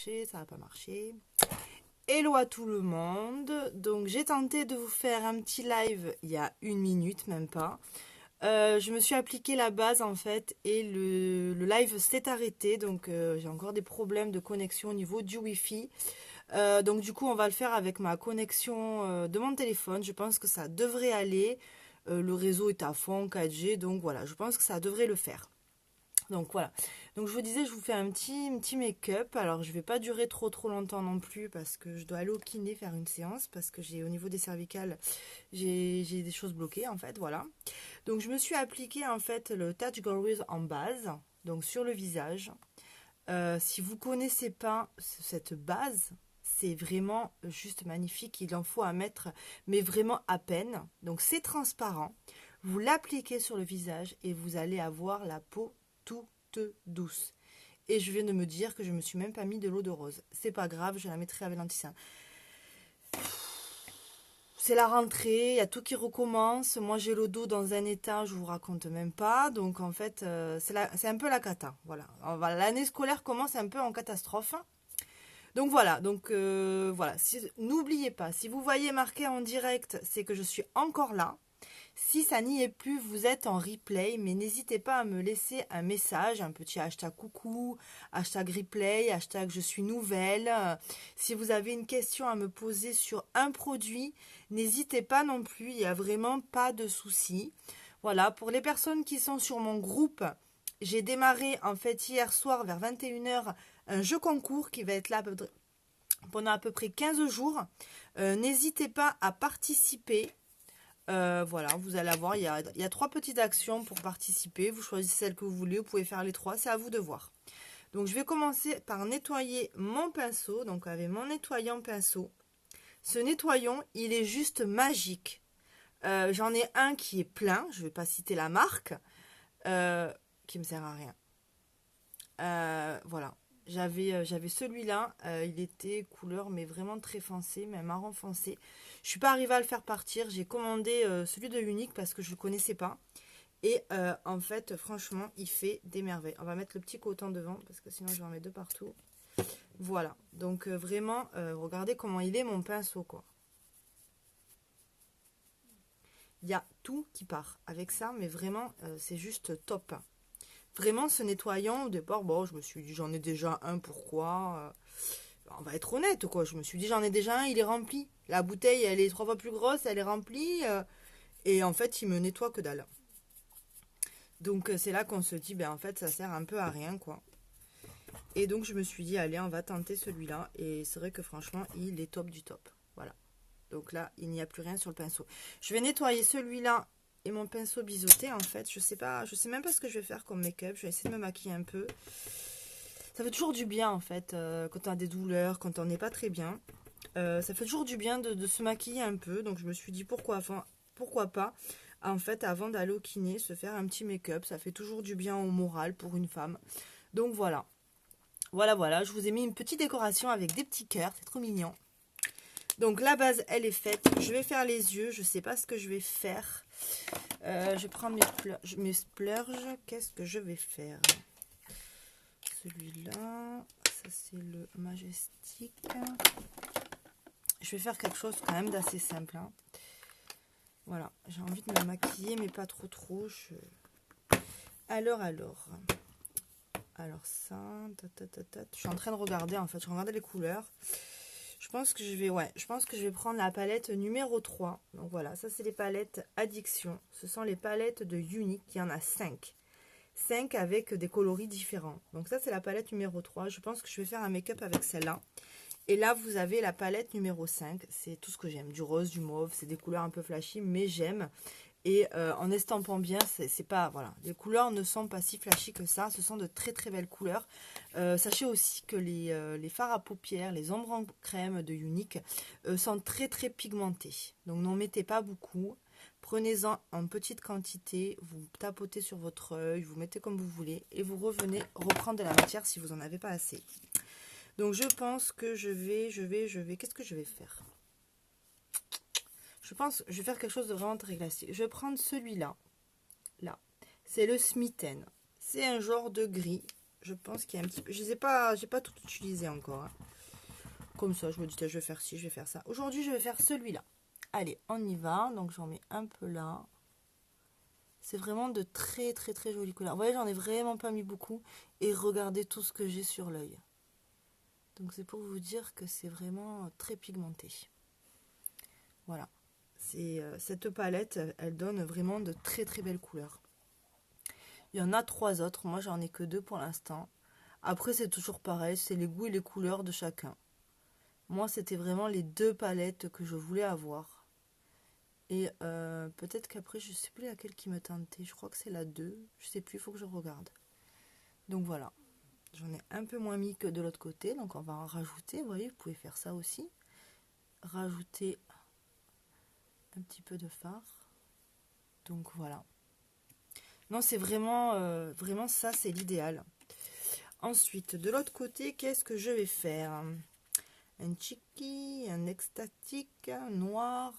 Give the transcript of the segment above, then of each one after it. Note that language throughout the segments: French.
marcher, ça va pas marcher. Hello à tout le monde. Donc j'ai tenté de vous faire un petit live il y a 1 minute, même pas. Je me suis appliqué la base en fait et le live s'est arrêté. Donc j'ai encore des problèmes de connexion au niveau du Wi-Fi. Donc du coup on va le faire avec ma connexion de mon téléphone. Je pense que ça devrait aller. Le réseau est à fond 4G, donc voilà, je pense que ça devrait le faire. Donc voilà. Donc je vous disais, je vous fais un petit make-up. Alors je vais pas durer trop longtemps non plus parce que je dois aller au kiné faire une séance parce que j'ai au niveau des cervicales, j'ai des choses bloquées en fait, voilà. Donc je me suis appliqué en fait le Touch Glorious en base, donc sur le visage. Si vous connaissez pas cette base, c'est vraiment juste magnifique. Il en faut à mettre, mais vraiment à peine. Donc c'est transparent. Vous l'appliquez sur le visage et vous allez avoir la peau toute douce. Et je viens de me dire que je me suis même pas mis de l'eau de rose. C'est pas grave, je la mettrai avec l'anti-cerne. C'est la rentrée, il y a tout qui recommence. Moi, j'ai le dos dans un état, je vous raconte même pas. Donc, en fait, c'est un peu la cata. Voilà. L'année scolaire commence un peu en catastrophe. Donc, voilà. Donc, voilà. N'oubliez pas, si vous voyez marqué en direct, c'est que je suis encore là. Si ça n'y est plus, vous êtes en replay, mais n'hésitez pas à me laisser un message, un petit hashtag coucou, hashtag replay, hashtag je suis nouvelle. Si vous avez une question à me poser sur un produit, n'hésitez pas non plus, il n'y a vraiment pas de souci. Voilà, pour les personnes qui sont sur mon groupe, j'ai démarré en fait hier soir vers 21h un jeu concours qui va être là pendant à peu près 15 jours. N'hésitez pas à participer. Voilà, vous allez avoir, il y a 3 petites actions pour participer. Vous choisissez celle que vous voulez, vous pouvez faire les 3, c'est à vous de voir. Donc je vais commencer par nettoyer mon pinceau, donc avec mon nettoyant pinceau. Ce nettoyant, il est juste magique. J'en ai un qui est plein, je ne vais pas citer la marque, qui me sert à rien. Voilà, j'avais celui-là, il était couleur mais vraiment très foncé, mais marron foncé. Je suis pas arrivée à le faire partir, j'ai commandé celui de Unique parce que je le connaissais pas. Et en fait, franchement, il fait des merveilles. On va mettre le petit coton devant parce que sinon je vais en mettre de partout. Voilà, donc vraiment, regardez comment il est mon pinceau quoi. Il y a tout qui part avec ça, mais vraiment, c'est juste top. Vraiment, ce nettoyant, au départ, bon, je me suis dit, j'en ai déjà un, pourquoi on va être honnête, quoi. Je me suis dit, j'en ai déjà un, il est rempli. La bouteille, elle est 3 fois plus grosse, elle est remplie. Et en fait, il me nettoie que dalle. Donc, c'est là qu'on se dit, ben en fait, ça sert un peu à rien, quoi. Et donc, je me suis dit, allez, on va tenter celui-là. Et c'est vrai que franchement, il est top du top. Voilà. Donc là, il n'y a plus rien sur le pinceau. Je vais nettoyer celui-là et mon pinceau biseauté, en fait. Je sais même pas ce que je vais faire comme make-up. Je vais essayer de me maquiller un peu. Ça fait toujours du bien, en fait, quand on a des douleurs, quand on n'est pas très bien. Ça fait toujours du bien de se maquiller un peu. Donc, je me suis dit, pourquoi pas, en fait, avant d'aller au kiné, se faire un petit make-up. Ça fait toujours du bien au moral pour une femme. Donc, voilà. Voilà. Je vous ai mis une petite décoration avec des petits cœurs. C'est trop mignon. Donc la base, elle est faite. Je vais faire les yeux. Je sais pas ce que je vais faire. Je prends mes splurges. Qu'est-ce que je vais faire? Celui-là. Ça, c'est le Majestic. Je vais faire quelque chose quand même d'assez simple. Hein. Voilà. J'ai envie de me maquiller, mais pas trop. Alors ça. Je suis en train de regarder, en fait. Je regarde les couleurs. Je pense que je vais prendre la palette numéro 3. Donc voilà, ça c'est les palettes Addiction. Ce sont les palettes de Unique. Il y en a 5. 5 avec des coloris différents. Donc ça c'est la palette numéro 3. Je pense que je vais faire un make-up avec celle-là. Et là vous avez la palette numéro 5. C'est tout ce que j'aime. Du rose, du mauve. C'est des couleurs un peu flashy, mais j'aime. Et en estampant bien, c'est pas, voilà, les couleurs ne sont pas si flashy que ça. Ce sont de très belles couleurs. Sachez aussi que les fards à paupières, les ombres en crème de Unique sont très pigmentés. Donc n'en mettez pas beaucoup. Prenez-en en petite quantité. Vous tapotez sur votre œil, vous mettez comme vous voulez. Et vous revenez reprendre de la matière si vous n'en avez pas assez. Donc je pense que je vais, qu'est-ce que je vais faire? Je pense que je vais faire quelque chose de vraiment très classique. Je vais prendre celui-là. Là. C'est le Smitten. C'est un genre de gris. Je pense qu'il y a un petit peu... Je sais pas, j'ai pas tout utilisé encore. Hein. Comme ça, je me dis, tiens, je vais faire ci, je vais faire ça. Aujourd'hui, je vais faire celui-là. Allez, on y va. Donc, j'en mets un peu là. C'est vraiment de très, très, très jolies couleurs. Vous voyez, j'en ai vraiment pas mis beaucoup. Et regardez tout ce que j'ai sur l'œil. Donc, c'est pour vous dire que c'est vraiment très pigmenté. Voilà. Cette palette, elle donne vraiment de très, très belles couleurs. Il y en a 3 autres. Moi, j'en ai que 2 pour l'instant. Après, c'est toujours pareil. C'est les goûts et les couleurs de chacun. Moi, c'était vraiment les 2 palettes que je voulais avoir. Et peut-être qu'après, je ne sais plus laquelle qui me tentait. Je crois que c'est la 2. Je sais plus, il faut que je regarde. Donc voilà. J'en ai un peu moins mis que de l'autre côté. Donc on va en rajouter. Vous voyez, vous pouvez faire ça aussi. Rajouter un petit peu de fard. Donc voilà. Non, c'est vraiment, vraiment ça, c'est l'idéal. Ensuite, de l'autre côté, qu'est-ce que je vais faire? Un Chiki, un extatique, un noir.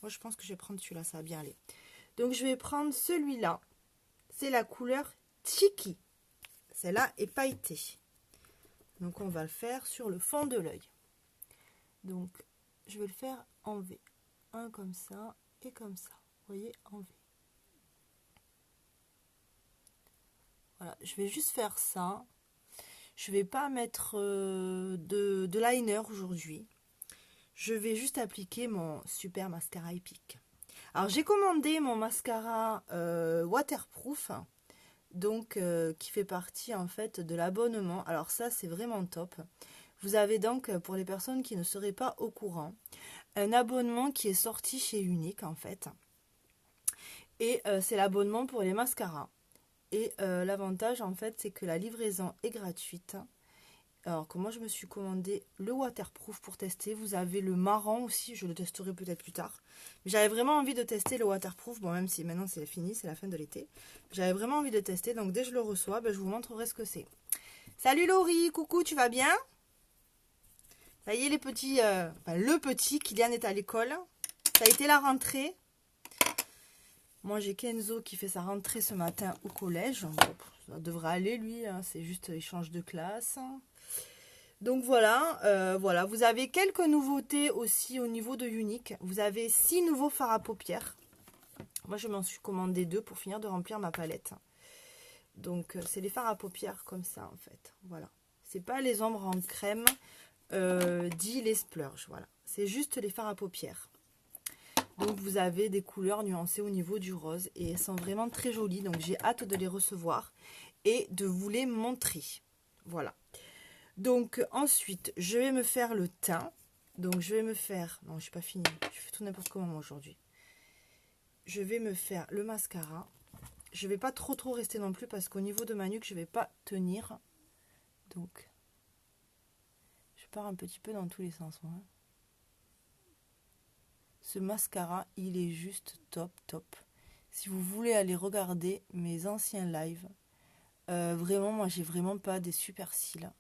Moi, je pense que je vais prendre celui-là, ça va bien aller. Donc, je vais prendre celui-là. C'est la couleur Chiki. Celle-là est pailletée. Donc, on va le faire sur le fond de l'œil. Donc, je vais le faire en V. Un comme ça et comme ça. Vous voyez, en V. Voilà, je vais juste faire ça. Je vais pas mettre de liner aujourd'hui. Je vais juste appliquer mon super mascara épique. Alors j'ai commandé mon mascara waterproof, donc qui fait partie en fait de l'abonnement. Alors ça c'est vraiment top. Vous avez donc, pour les personnes qui ne seraient pas au courant, un abonnement qui est sorti chez Unique en fait. Et c'est l'abonnement pour les mascaras. Et l'avantage en fait c'est que la livraison est gratuite. Alors que moi je me suis commandé le waterproof pour tester. Vous avez le marron aussi, je le testerai peut-être plus tard. Mais j'avais vraiment envie de tester le waterproof. Bon, même si maintenant c'est fini, c'est la fin de l'été. J'avais vraiment envie de tester, donc dès que je le reçois, ben, je vous montrerai ce que c'est. Salut Laurie, coucou, tu vas bien? Ça y est les petits, le petit, Kylian est à l'école. Ça a été la rentrée. Moi j'ai Kenzo qui fait sa rentrée ce matin au collège. Bon, ça devrait aller lui, hein. C'est juste il change de classe. Donc voilà, voilà, vous avez quelques nouveautés aussi au niveau de Unique. Vous avez 6 nouveaux fards à paupières. Moi, je m'en suis commandé 2 pour finir de remplir ma palette. Donc, c'est les fards à paupières comme ça, en fait. Voilà. C'est pas les ombres en crème, dit les splurges. Voilà. C'est juste les fards à paupières. Donc, vous avez des couleurs nuancées au niveau du rose. Et elles sont vraiment très jolies. Donc, j'ai hâte de les recevoir et de vous les montrer. Voilà. Donc ensuite, je vais me faire le teint. Donc je vais me faire... Non, je suis pas finie. Je fais tout n'importe comment aujourd'hui. Je vais me faire le mascara. Je vais pas trop rester non plus parce qu'au niveau de ma nuque, je vais pas tenir. Donc, je pars un petit peu dans tous les sens. Moi. Ce mascara, il est juste top, top. Si vous voulez aller regarder mes anciens lives, vraiment, moi, j'ai vraiment pas des super cils.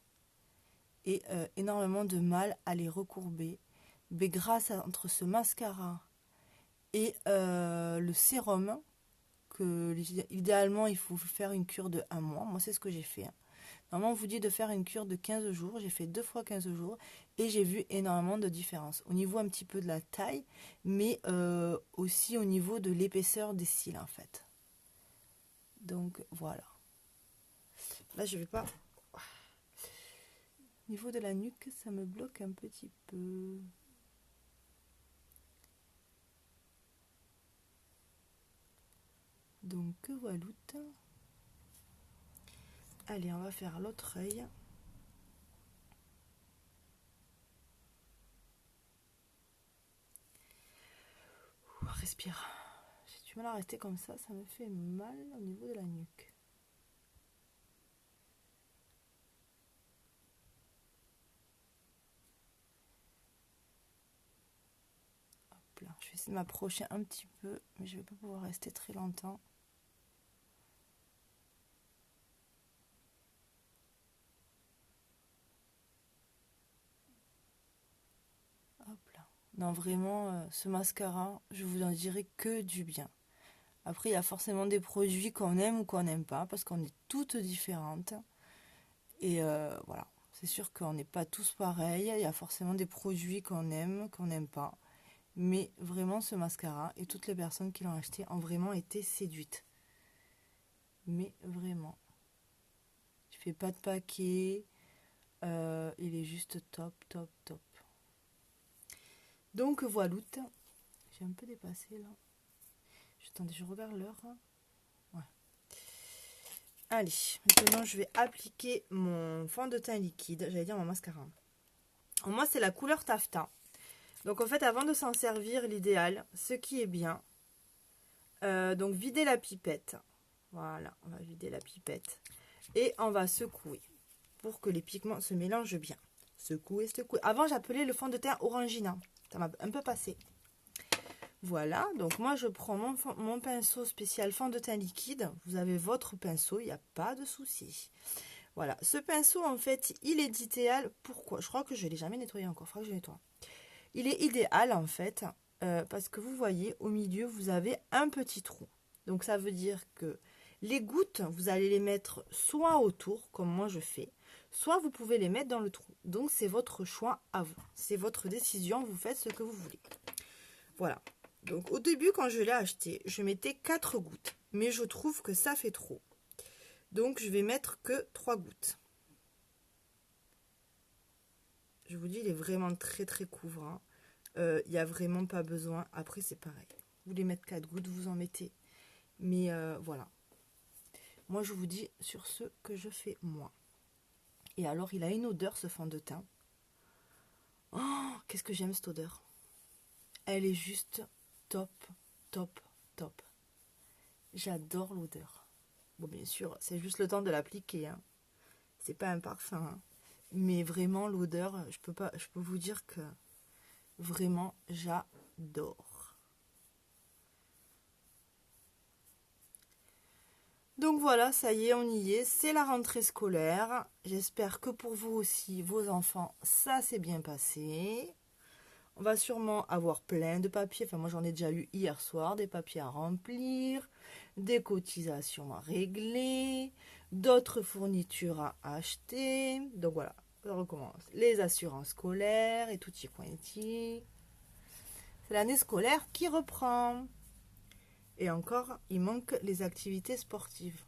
Et énormément de mal à les recourber. Mais grâce entre ce mascara et le sérum, que idéalement il faut faire une cure de 1 mois. Moi c'est ce que j'ai fait. Hein. Normalement on vous dit de faire une cure de 15 jours. J'ai fait 2 fois 15 jours et j'ai vu énormément de différence. Au niveau un petit peu de la taille, mais aussi au niveau de l'épaisseur des cils en fait. Donc voilà. Là je vais pas... Au niveau de la nuque, ça me bloque un petit peu. Donc voilà. Allez, on va faire l'autre œil. Respire. J'ai du mal à rester comme ça me fait mal au niveau de la nuque. Là. Je vais essayer de m'approcher un petit peu, mais je ne vais pas pouvoir rester très longtemps. Hop là. Non, vraiment, ce mascara, je vous en dirai que du bien. Après, il y a forcément des produits qu'on aime ou qu'on n'aime pas, parce qu'on est toutes différentes. Et voilà, c'est sûr qu'on n'est pas tous pareils. Il y a forcément des produits qu'on aime, qu'on n'aime pas. Mais vraiment, ce mascara et toutes les personnes qui l'ont acheté ont vraiment été séduites. Mais vraiment. Je fais pas de paquet. Il est juste top, top, top. Donc voilà. J'ai un peu dépassé là. Attendez, je regarde l'heure. Ouais. Allez, maintenant je vais appliquer mon fond de teint liquide. J'allais dire mon mascara. Alors, moi, c'est la couleur taffetas. Donc en fait, avant de s'en servir, l'idéal, ce qui est bien, donc vider la pipette. Voilà, on va vider la pipette. Et on va secouer pour que les pigments se mélangent bien. Secouer, secouer. Avant, j'appelais le fond de teint Orangina. Ça m'a un peu passé. Voilà, donc moi je prends mon pinceau spécial fond de teint liquide. Vous avez votre pinceau, il n'y a pas de souci. Voilà, ce pinceau en fait, il est idéal. Pourquoi? Je crois que je ne l'ai jamais nettoyé encore, il faudra que je nettoie. Il est idéal en fait, parce que vous voyez, au milieu, vous avez un petit trou. Donc ça veut dire que les gouttes, vous allez les mettre soit autour, comme moi je fais, soit vous pouvez les mettre dans le trou. Donc c'est votre choix à vous. C'est votre décision, vous faites ce que vous voulez. Voilà. Donc au début, quand je l'ai acheté, je mettais 4 gouttes. Mais je trouve que ça fait trop. Donc je vais mettre que 3 gouttes. Je vous dis, il est vraiment très très couvrant. Il n'y a vraiment pas besoin. Après, c'est pareil. Vous voulez mettre 4 gouttes, vous en mettez. Mais voilà. Moi, je vous dis sur ce que je fais moi. Et alors, il a une odeur, ce fond de teint. Oh, qu'est-ce que j'aime cette odeur. Elle est juste top, top, top. J'adore l'odeur. Bon, bien sûr, c'est juste le temps de l'appliquer. Hein. C'est pas un parfum. Hein. Mais vraiment, l'odeur, je peux vous dire que vraiment, j'adore. Donc voilà, ça y est, on y est. C'est la rentrée scolaire. J'espère que pour vous aussi, vos enfants, ça s'est bien passé. On va sûrement avoir plein de papiers. Enfin, moi, j'en ai déjà eu hier soir. Des papiers à remplir, des cotisations à régler, d'autres fournitures à acheter. Donc voilà, je recommence. Les assurances scolaires et tout y quanti. C'est l'année scolaire qui reprend. Et encore, il manque les activités sportives.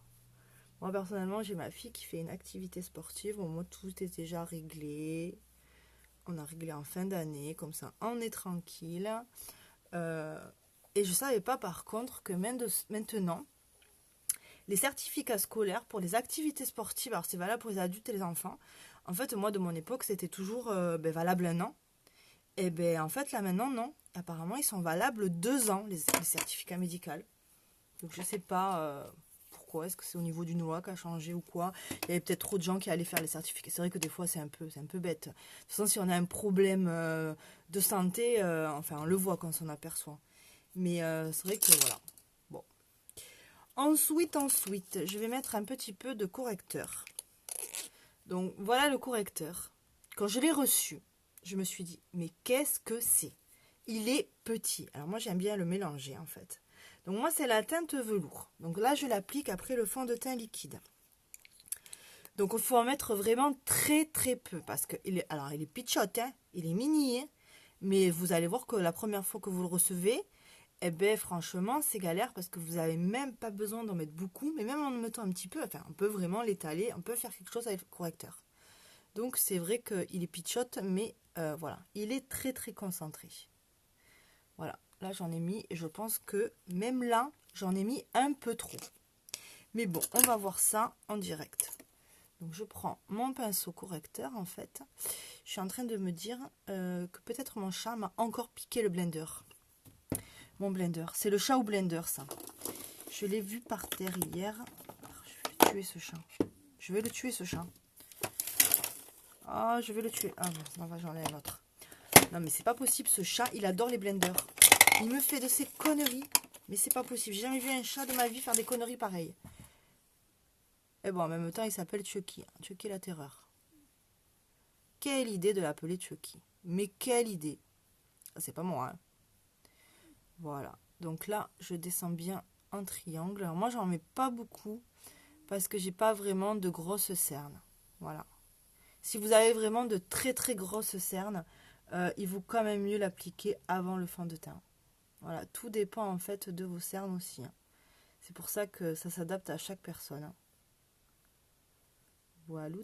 Moi, personnellement, j'ai ma fille qui fait une activité sportive. Au moins, tout est déjà réglé. On a réglé en fin d'année, comme ça, on est tranquille. Et je ne savais pas, par contre, que maintenant, les certificats scolaires pour les activités sportives, alors c'est valable pour les adultes et les enfants. En fait, moi, de mon époque, c'était toujours valable 1 an. Et bien, en fait, là, maintenant, non. Apparemment, ils sont valables 2 ans, les certificats médicaux. Donc, je ne sais pas pourquoi. Est-ce que c'est au niveau d'une loi qui a changé ou quoi? Il y avait peut-être trop de gens qui allaient faire les certificats. C'est vrai que des fois, c'est un peu bête. De toute façon, si on a un problème de santé, enfin, on le voit quand on s'en aperçoit. Mais c'est vrai que, voilà. Bon. Ensuite, je vais mettre un petit peu de correcteur. Donc, voilà le correcteur. Quand je l'ai reçu, je me suis dit, mais qu'est-ce que c'est? Il est petit. Alors, moi, j'aime bien le mélanger, en fait. Donc, moi, c'est la teinte velours. Donc, là, je l'applique après le fond de teint liquide. Donc, il faut en mettre vraiment très, très peu. Parce qu'il est, alors, il est pitchote, hein, il est mini, hein, mais vous allez voir que la première fois que vous le recevez, eh bien, franchement, c'est galère parce que vous n'avez même pas besoin d'en mettre beaucoup. Mais même en en mettant un petit peu, enfin, on peut vraiment l'étaler, on peut faire quelque chose avec le correcteur. Donc, c'est vrai qu'il est pitchote, mais voilà, il est très, très concentré. Voilà, là, j'en ai mis, et je pense que même là, j'en ai mis un peu trop. Mais bon, on va voir ça en direct. Donc, je prends mon pinceau correcteur, en fait. Je suis en train de me dire que peut-être mon chat m'a encore piqué le blender. Mon blender, c'est le chat au blender, ça. Je l'ai vu par terre hier. Je vais tuer ce chat. Je vais le tuer, ce chat. Ah, je vais le tuer. Ah bon, ça va, j'enlève l'autre. Non, mais c'est pas possible, ce chat, il adore les blenders. Il me fait de ces conneries. Mais c'est pas possible. J'ai jamais vu un chat de ma vie faire des conneries pareilles. Et bon, en même temps, il s'appelle Chucky. Chucky la terreur. Quelle idée de l'appeler Chucky. Mais quelle idée. C'est pas moi, hein. Voilà. Donc là, je descends bien en triangle. Alors moi, j'en mets pas beaucoup parce que j'ai pas vraiment de grosses cernes. Voilà. Si vous avez vraiment de très très grosses cernes, il vaut quand même mieux l'appliquer avant le fond de teint. Voilà, tout dépend en fait de vos cernes aussi, hein. C'est pour ça que ça s'adapte à chaque personne, hein. Voilà.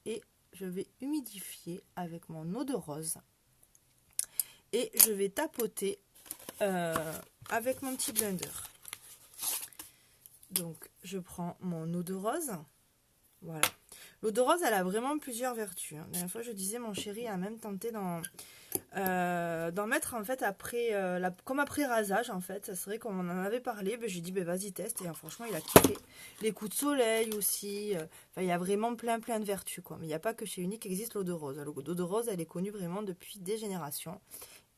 Et je vais humidifier avec mon eau de rose. Et je vais tapoter avec mon petit blender. Donc, je prends mon eau de rose. Voilà. L'eau de rose, elle a vraiment plusieurs vertus, hein. La dernière fois, je disais, mon chéri a même tenté d'en mettre, en fait, après, comme après rasage, en fait. C'est vrai qu'on en avait parlé. Ben, j'ai dit, ben, vas-y, teste. Et franchement, il a kiffé. Les coups de soleil aussi. Enfin, il y a vraiment plein de vertus, quoi. Mais il n'y a pas que chez Unique existe l'eau de rose. L'eau de rose, elle est connue vraiment depuis des générations.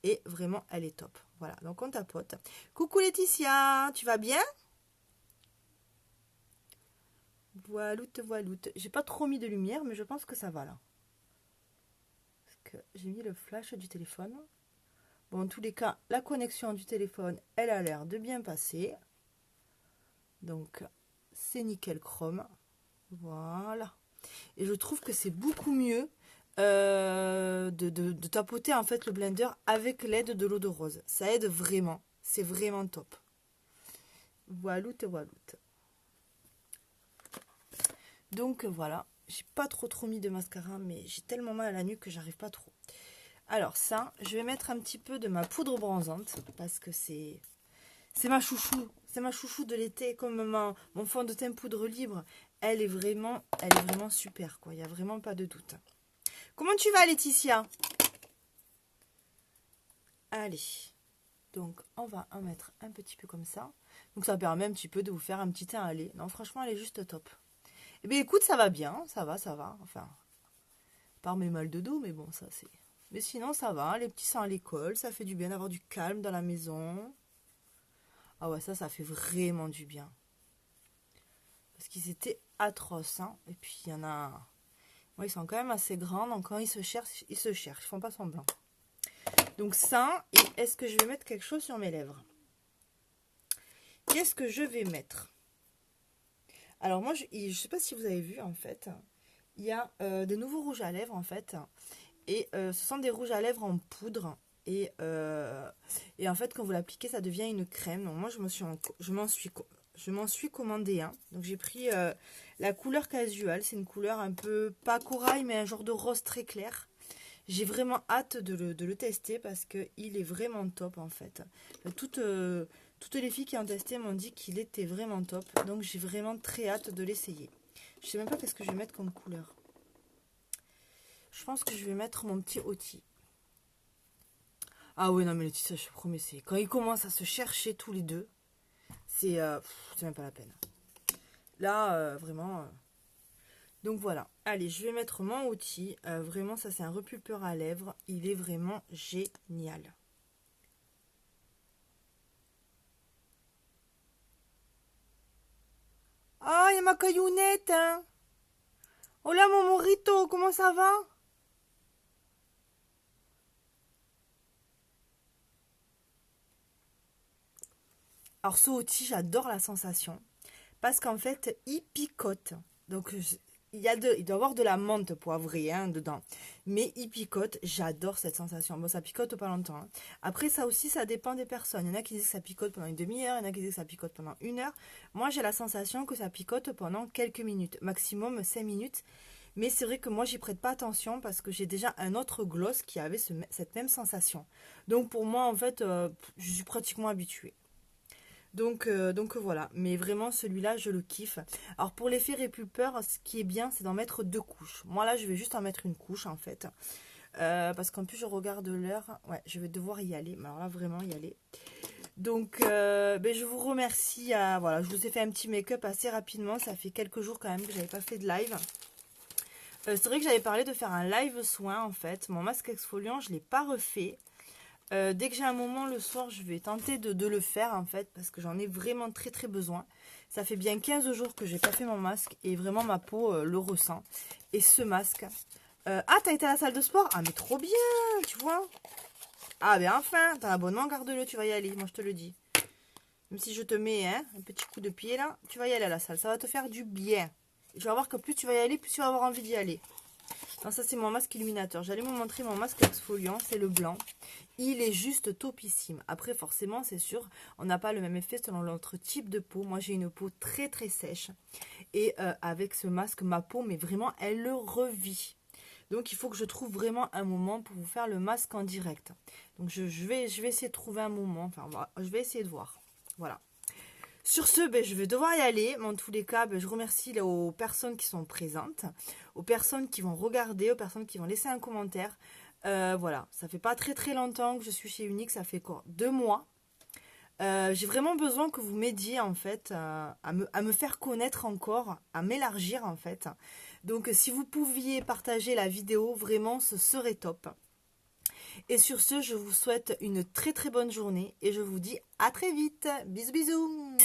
Et vraiment, elle est top. Voilà, donc on tapote. Coucou Laetitia, tu vas bien? Voiloute, voiloute. J'ai pas trop mis de lumière, mais je pense que ça va là. Parce que j'ai mis le flash du téléphone. Bon, en tous les cas, la connexion du téléphone, elle a l'air de bien passer. Donc, c'est nickel chrome. Voilà. Et je trouve que c'est beaucoup mieux de tapoter en fait le blender avec l'aide de l'eau de rose. Ça aide vraiment. C'est vraiment top. Voiloute, voiloute. Donc voilà, j'ai pas trop mis de mascara, mais j'ai tellement mal à la nuque que j'arrive pas trop. Alors ça, je vais mettre un petit peu de ma poudre bronzante, parce que c'est ma chouchou. C'est ma chouchou de l'été, comme mon fond de teint poudre libre. Elle est vraiment super, quoi. Il n'y a vraiment pas de doute. Comment tu vas, Laetitia? Allez, donc on va en mettre un petit peu comme ça. Donc ça permet un petit peu de vous faire un petit teint à lait. Non, franchement, elle est juste top. Eh bien, écoute, ça va bien, ça va. Enfin, par mes mal de dos, mais bon, ça c'est... Mais sinon, ça va, les petits sont à l'école, ça fait du bien d'avoir du calme dans la maison. Ah ouais, ça fait vraiment du bien. Parce qu'ils étaient atroces, hein. Et puis, il y en a... Ouais, ils sont quand même assez grands, donc quand ils se cherchent, ils font pas semblant. Donc ça, et est-ce que je vais mettre quelque chose sur mes lèvres? Qu'est-ce que je vais mettre? Alors moi, je sais pas si vous avez vu, en fait, il y a des nouveaux rouges à lèvres, en fait. Et ce sont des rouges à lèvres en poudre. Et en fait, quand vous l'appliquez, ça devient une crème. Donc moi, je m'en suis commandé un. Donc j'ai pris la couleur casual. C'est une couleur un peu, pas corail, mais un genre de rose très clair. J'ai vraiment hâte de le tester parce qu'il est vraiment top, en fait. Toutes les filles qui ont testé m'ont dit qu'il était vraiment top. Donc j'ai vraiment très hâte de l'essayer. Je sais même pas qu'est-ce que je vais mettre comme couleur. Je pense que je vais mettre mon petit outil. Ah oui, non mais Laetitia, je te promets, c'est quand ils commencent à se chercher tous les deux, c'est même pas la peine. Là, vraiment... Donc voilà. Allez, je vais mettre mon outil. Vraiment, ça c'est un repulpeur à lèvres. Il est vraiment génial. Ah, il y a ma caillounette, hein. Hola, mon morito, comment ça va? Alors ce outil, j'adore la sensation. Parce qu'en fait, il picote. Donc, il doit y avoir de la menthe poivrée, hein, dedans. Mais il picote, j'adore cette sensation. Bon, ça picote pas longtemps, hein. Après, ça aussi, ça dépend des personnes. Il y en a qui disent que ça picote pendant une demi-heure, il y en a qui disent que ça picote pendant 1 heure. Moi, j'ai la sensation que ça picote pendant quelques minutes, maximum 5 minutes. Mais c'est vrai que moi, j'y prête pas attention parce que j'ai déjà un autre gloss qui avait cette même sensation. Donc, pour moi, en fait, je suis pratiquement habituée. Donc voilà, mais vraiment celui-là je le kiffe. Alors pour l'effet répulpeur, ce qui est bien c'est d'en mettre 2 couches. Moi là je vais juste en mettre une couche en fait. Parce qu'en plus je regarde l'heure, ouais je vais devoir y aller, mais alors là vraiment y aller. Donc ben, je vous remercie, voilà, je vous ai fait un petit make-up assez rapidement, ça fait quelques jours quand même que j'avais pas fait de live. C'est vrai que j'avais parlé de faire un live soin en fait, mon masque exfoliant je l'ai pas refait. Dès que j'ai un moment le soir, je vais tenter de le faire en fait, parce que j'en ai vraiment très besoin. Ça fait bien 15 jours que j'ai pas fait mon masque et vraiment ma peau le ressent. Et ce masque... ah, t'as été à la salle de sport? Ah, mais trop bien, tu vois. Ah, ben enfin, t'as un abonnement, garde-le, tu vas y aller, moi je te le dis. Même si je te mets hein, un petit coup de pied là, tu vas y aller à la salle, ça va te faire du bien. Je vais voir que plus tu vas y aller, plus tu vas avoir envie d'y aller. Non, ça c'est mon masque illuminateur. J'allais vous montrer mon masque exfoliant, c'est le blanc. Il est juste topissime. Après, forcément, c'est sûr, on n'a pas le même effet selon notre type de peau. Moi, j'ai une peau très très sèche. Et avec ce masque, ma peau, mais vraiment, elle le revit. Donc, il faut que je trouve vraiment un moment pour vous faire le masque en direct. Donc, je vais essayer de trouver un moment. Enfin, je vais essayer de voir. Voilà. Sur ce, ben, je vais devoir y aller. Mais en tous les cas, ben, je remercie aux personnes qui sont présentes, aux personnes qui vont regarder, aux personnes qui vont laisser un commentaire. Voilà, ça fait pas très très longtemps que je suis chez Unique, ça fait quoi, 2 mois. J'ai vraiment besoin que vous m'aidiez en fait à me faire connaître encore, à m'élargir en fait. Donc si vous pouviez partager la vidéo, vraiment ce serait top. Et sur ce, je vous souhaite une très très bonne journée et je vous dis à très vite. Bisous bisous.